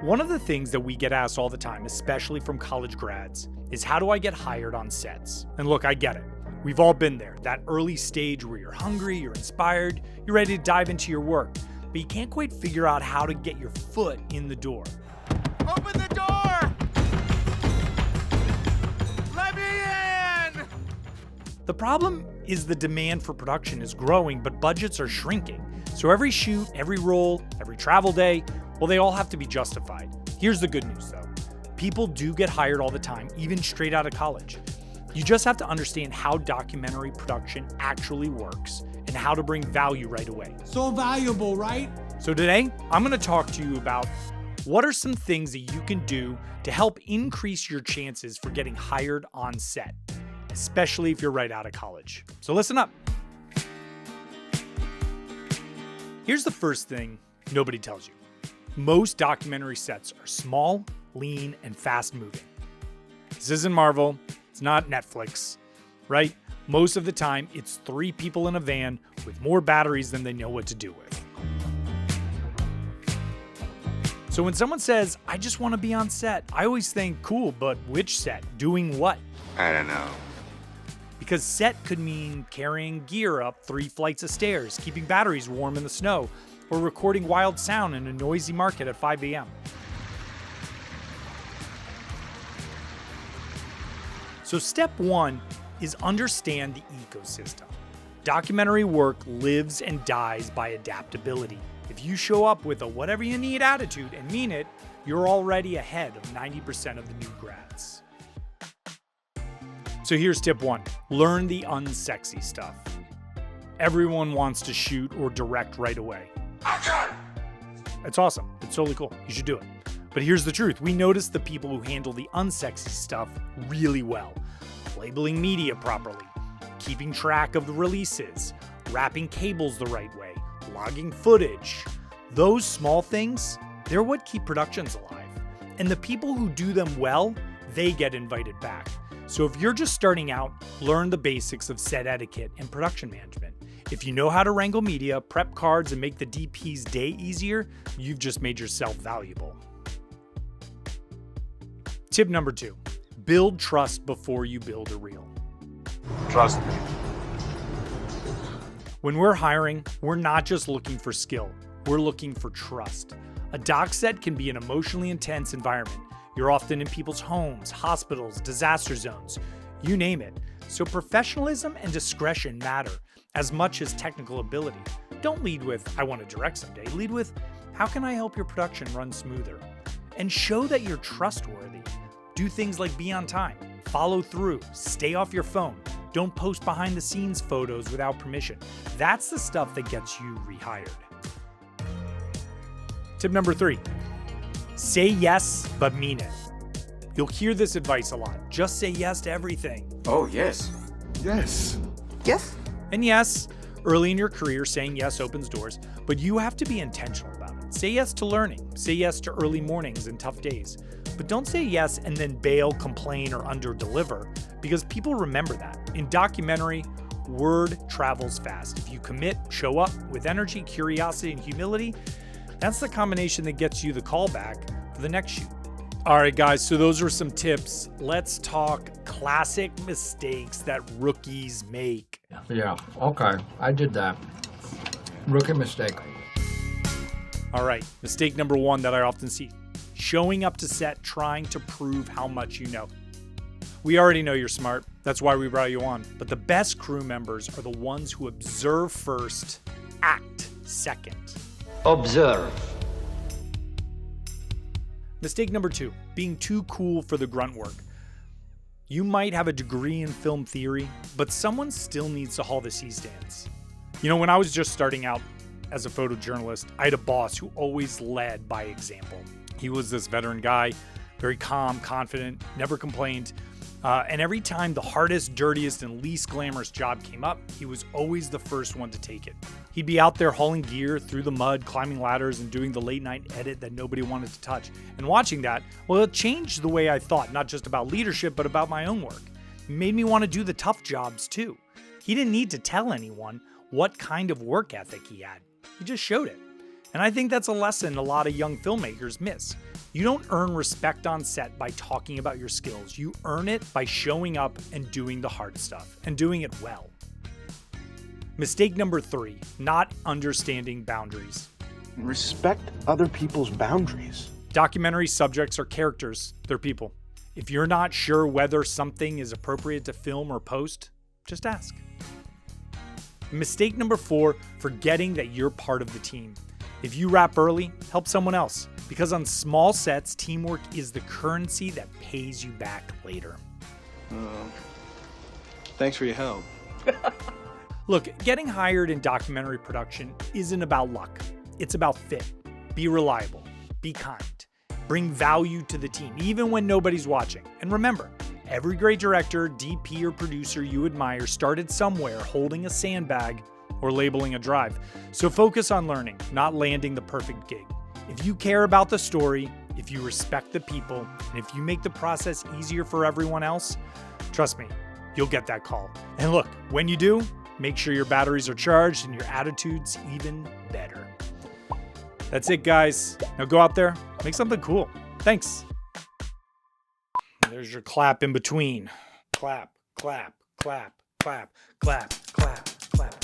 One of the things that we get asked all the time, especially from college grads, is how do I get hired on sets? And look, I get it. We've all been there, that early stage where you're hungry, you're inspired, you're ready to dive into your work, but you can't quite figure out how to get your foot in the door. Open the door! Let me in! The problem is the demand for production is growing, but budgets are shrinking. So every shoot, every role, every travel day, well, they all have to be justified. Here's the good news though. People do get hired all the time, even straight out of college. You just have to understand how documentary production actually works and how to bring value right away. So valuable, right? So today, I'm going to talk to you about what are some things that you can do to help increase your chances for getting hired on set, especially if you're right out of college. So listen up. Here's the first thing nobody tells you. Most documentary sets are small, lean, and fast moving. This isn't Marvel. It's not Netflix, right? Most of the time, it's 3 people in a van with more batteries than they know what to do with. So when someone says, I just want to be on set, I always think, cool, but which set? Doing what? I don't know. Because set could mean carrying gear up 3 flights of stairs, keeping batteries warm in the snow, or recording wild sound in a noisy market at 5 a.m. So step 1 is understand the ecosystem. Documentary work lives and dies by adaptability. If you show up with a whatever you need attitude and mean it, you're already ahead of 90% of the new grads. So here's tip 1. Learn the unsexy stuff. Everyone wants to shoot or direct right away. It's awesome. It's totally cool. You should do it. But here's the truth. We notice the people who handle the unsexy stuff really well. Labeling media properly, keeping track of the releases, wrapping cables the right way, logging footage. Those small things, they're what keep productions alive. And the people who do them well, they get invited back. So if you're just starting out, learn the basics of set etiquette and production management. If you know how to wrangle media, prep cards, and make the DP's day easier, you've just made yourself valuable. Tip number 2, build trust before you build a reel. Trust me. When we're hiring, we're not just looking for skill, we're looking for trust. A doc set can be an emotionally intense environment. You're often in people's homes, hospitals, disaster zones, you name it. So professionalism and discretion matter as much as technical ability. Don't lead with, I want to direct someday. Lead with, how can I help your production run smoother? And show that you're trustworthy. Do things like be on time, follow through, stay off your phone. Don't post behind the scenes photos without permission. That's the stuff that gets you rehired. Tip number 3, say yes, but mean it. You'll hear this advice a lot. Just say yes to everything. Oh, yes. Yes. Yes? And yes, early in your career, saying yes opens doors, but you have to be intentional about it. Say yes to learning. Say yes to early mornings and tough days. But don't say yes and then bail, complain, or under-deliver, because people remember that. In documentary, word travels fast. If you commit, show up with energy, curiosity, and humility, that's the combination that gets you the call back for the next shoot. All right, guys, so those are some tips. Let's talk classic mistakes that rookies make. Yeah, okay, I did that. Rookie mistake. All right, mistake number 1 that I often see. Showing up to set trying to prove how much you know. We already know you're smart. That's why we brought you on. But the best crew members are the ones who observe first, act second. Observe. Mistake number 2, being too cool for the grunt work. You might have a degree in film theory, but someone still needs to haul the C-stands. You know, when I was just starting out as a photojournalist, I had a boss who always led by example. He was this veteran guy, very calm, confident, never complained. And every time the hardest, dirtiest, and least glamorous job came up, he was always the first one to take it. He'd be out there hauling gear through the mud, climbing ladders, and doing the late night edit that nobody wanted to touch. And watching that, well, it changed the way I thought, not just about leadership, but about my own work. It made me want to do the tough jobs too. He didn't need to tell anyone what kind of work ethic he had. He just showed it. And I think that's a lesson a lot of young filmmakers miss. You don't earn respect on set by talking about your skills. You earn it by showing up and doing the hard stuff, and doing it well. Mistake number 3, not understanding boundaries. Respect other people's boundaries. Documentary subjects are characters, they're people. If you're not sure whether something is appropriate to film or post, just ask. Mistake number 4, forgetting that you're part of the team. If you wrap early, help someone else, because on small sets, teamwork is the currency that pays you back later. Thanks for your help. Look, getting hired in documentary production isn't about luck. It's about fit. Be reliable. Be kind. Bring value to the team, even when nobody's watching. And remember, every great director, DP, or producer you admire started somewhere holding a sandbag or labeling a drive. So focus on learning, not landing the perfect gig. If you care about the story, if you respect the people, and if you make the process easier for everyone else, trust me, you'll get that call. And look, when you do, make sure your batteries are charged and your attitude's even better. That's it, guys. Now go out there, make something cool. Thanks. There's your clap in between. Clap, clap, clap, clap, clap, clap, clap.